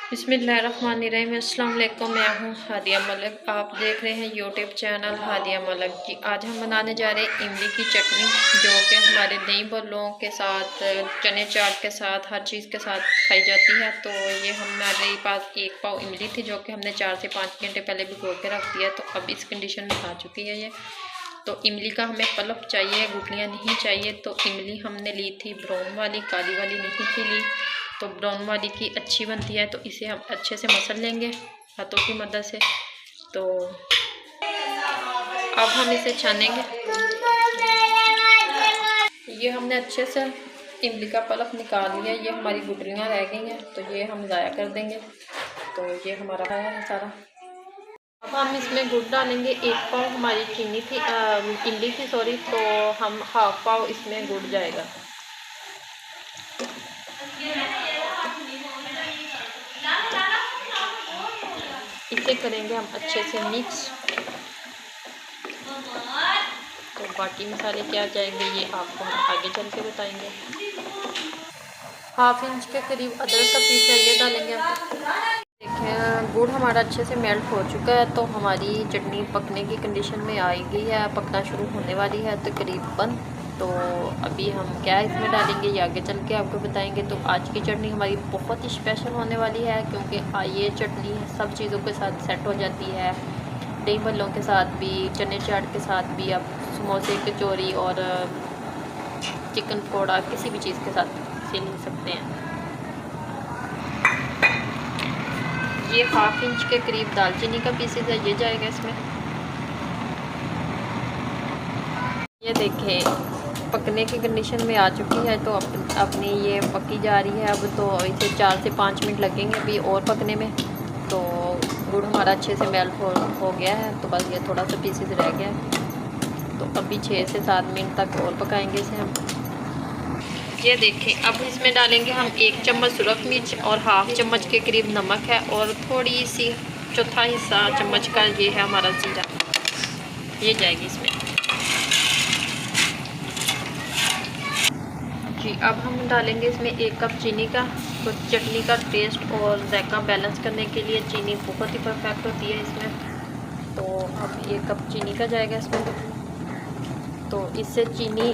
बिस्मिल्लाहिर्रहमानिर्रहीम। अस्सलाम वालेकुम। मैं हूँ हादिया मलिक, आप देख रहे हैं यूट्यूब चैनल हादिया मलिक की। आज हम बनाने जा रहे हैं इमली की चटनी, जो कि हमारे दही बल्लों के साथ, चने चाट के साथ, हर चीज़ के साथ खाई जाती है। तो ये हमारे पास 1 पाव इमली थी, जो कि हमने 4 से 5 घंटे पहले भिगो के रख दिया। तो अब इस कंडीशन में आ चुकी है ये। तो इमली का हमें पल्प चाहिए, गुठलियाँ नहीं चाहिए। तो इमली हमने ली थी ब्राउन वाली, काली वाली नहीं थी ली। तो ब्राउन वाली की अच्छी बनती है, तो इसे हम अच्छे से मसल लेंगे हाथों की मदद से। तो अब हम इसे छानेंगे। ये हमने अच्छे से इमली का पल्प निकाल लिया। ये हमारी गुठलियाँ रह गई हैं, तो ये हम ज़ाया कर देंगे। तो ये हमारा आया है सारा। अब हम इसमें गुड़ डालेंगे। 1 पाव हमारी चीनी थी, इमली थी सॉरी, तो हम 1/2 पाव इसमें गुड़ जाएगा। इसे करेंगे हम अच्छे से मिक्स। तो बाकी मसाले क्या जाएंगे ये आपको हम आगे चल के बताएंगे। 1/2 इंच के करीब अदरक का पीस है, ये डालेंगे आप। देखिए गुड़ हमारा अच्छे से मेल्ट हो चुका है, तो हमारी चटनी पकने की कंडीशन में आ गई है, पकना शुरू होने वाली है तकरीबन। तो अभी हम क्या इसमें डालेंगे ये आगे चल के आपको बताएंगे। तो आज की चटनी हमारी बहुत ही स्पेशल होने वाली है, क्योंकि ये चटनी सब चीज़ों के साथ सेट हो जाती है। दही भल्लों के साथ भी, चने चाट के साथ भी, आप समोसे, कचौरी और चिकन पकौड़ा किसी भी चीज़ के साथ इसे ले सकते हैं। ये 1/2 इंच के करीब दालचीनी का पीसेस है, ये जाएगा इसमें। ये देखें पकने की कंडीशन में आ चुकी है, तो अपनी ये पकी जा रही है। अब तो इसे 4 से 5 मिनट लगेंगे अभी और पकने में। तो गुड़ हमारा अच्छे से मेल्ट हो गया है, तो बस ये थोड़ा सा पीसेस रह गया है। तो अभी 6 से 7 मिनट तक और पकाएंगे इसे हम। ये देखें अब इसमें डालेंगे हम 1 चम्मच सुरख मिर्च और 1/2 चम्मच के करीब नमक है, और थोड़ी सी चौथा हिस्सा चम्मच का ये है हमारा जीरा, ये जाएगी इसमें जी। अब हम डालेंगे इसमें 1 कप चीनी का। तो चटनी का टेस्ट और जायका बैलेंस करने के लिए चीनी बहुत ही परफेक्ट होती है इसमें। तो अब 1 कप चीनी का जाएगा इसमें। तो इससे चीनी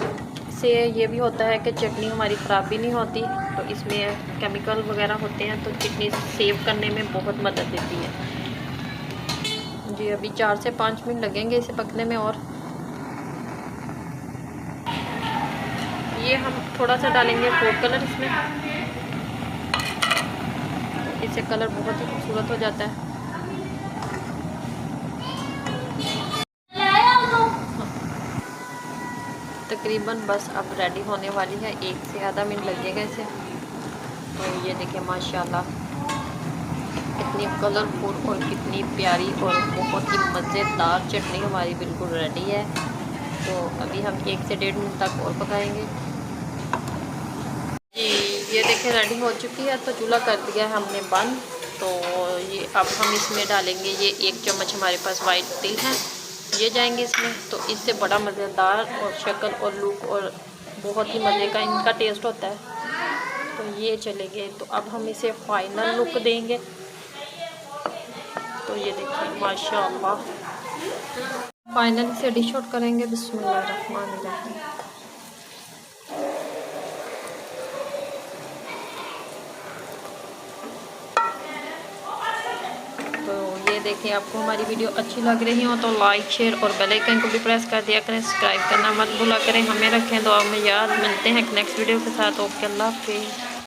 से ये भी होता है कि चटनी हमारी ख़राब भी नहीं होती। तो इसमें केमिकल वगैरह होते हैं, तो चटनी सेव करने में बहुत मदद देती है जी। अभी 4 से 5 मिनट लगेंगे इसे पकने में। और ये हम थोड़ा सा डालेंगे फूड कलर इसमें, इससे कलर बहुत ही खूबसूरत हो जाता है। तकरीबन बस अब रेडी होने वाली है, 1 से आधा मिनट लगेगा इसे। तो ये देखिए माशाल्लाह कितनी कलरफुल और कितनी प्यारी और बहुत ही मज़ेदार चटनी हमारी बिल्कुल रेडी है। तो अभी हम 1 से 1.5 मिनट तक और पकाएंगे जी। ये देखिए रेडी हो चुकी है, तो चूल्हा कर दिया है हमने बंद। तो ये अब हम इसमें डालेंगे ये 1 चम्मच हमारे पास वाइट तिल है, ये जाएंगे इसमें। तो इससे बड़ा मज़ेदार और शक्ल और लुक और बहुत ही मज़े का इनका टेस्ट होता है, तो ये चलेंगे। तो अब हम इसे फाइनल लुक देंगे। तो ये देखिए माशाल्लाह फाइनल इसे डिश आउट करेंगे। बिस्मिल्लाहिर्रहमानिर्रहीम। तो ये देखिए आपको हमारी वीडियो अच्छी लग रही हो तो लाइक, शेयर और बेल आइकन को भी प्रेस कर दिया करें। सब्सक्राइब करना मत भूला करें। हमें रखें दुआ में याद। मिलते हैं नेक्स्ट वीडियो के साथ। ओके, अल्लाह हाफिज़।